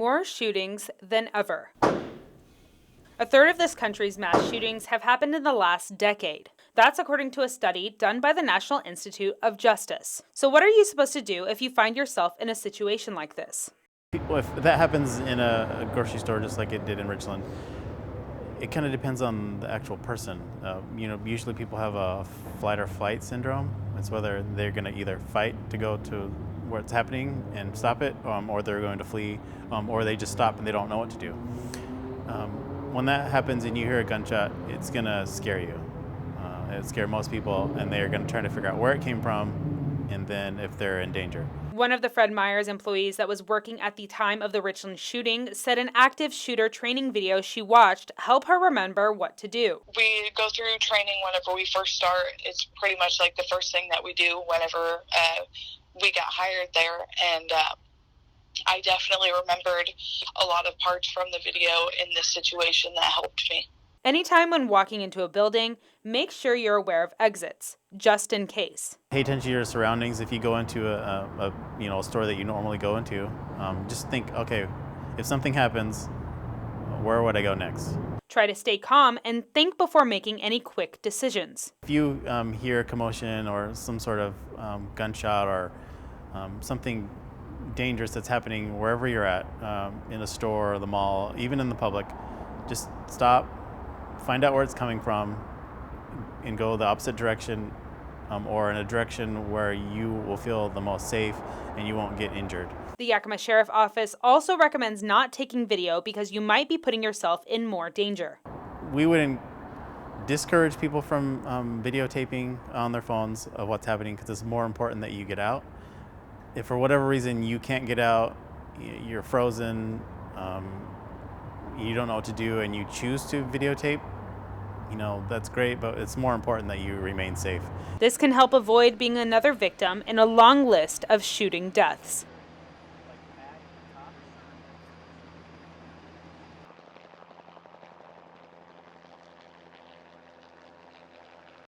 more shootings than ever. A third of this country's mass shootings have happened in the last decade. That's according to a study done by the National Institute of Justice. So what are you supposed to do if you find yourself in a situation like this? Well, if that happens in a grocery store, just like it did in Richland, it kind of depends on the actual person. Usually people have a flight or flight syndrome. It's whether they're going to either fight to go to where it's happening and stop it, or they're going to flee, or they just stop and they don't know what to do. When that happens and you hear a gunshot, it's going to scare you. It'll scare most people, and they're going to try to figure out where it came from and then if they're in danger. One of the Fred Meyer's employees that was working at the time of the Richland shooting said an active shooter training video she watched helped her remember what to do. We go through training whenever we first start. It's pretty much like the first thing that we do whenever we got hired there. And I definitely remembered a lot of parts from the video in this situation that helped me. Anytime when walking into a building, make sure you're aware of exits, just in case. Pay attention to your surroundings. If you go into a store that you normally go into, just think, okay, if something happens, where would I go next? Try to stay calm and think before making any quick decisions. If you hear a commotion or some sort of gunshot or something dangerous that's happening wherever you're at, in a store or the mall, even in the public, just stop, find out where it's coming from, and go the opposite direction, or in a direction where you will feel the most safe and you won't get injured. The Yakima Sheriff Office also recommends not taking video because you might be putting yourself in more danger. We wouldn't discourage people from videotaping on their phones of what's happening because it's more important that you get out. If for whatever reason you can't get out, you're frozen, you don't know what to do, and you choose to videotape, that's great, but it's more important that you remain safe. This can help avoid being another victim in a long list of shooting deaths.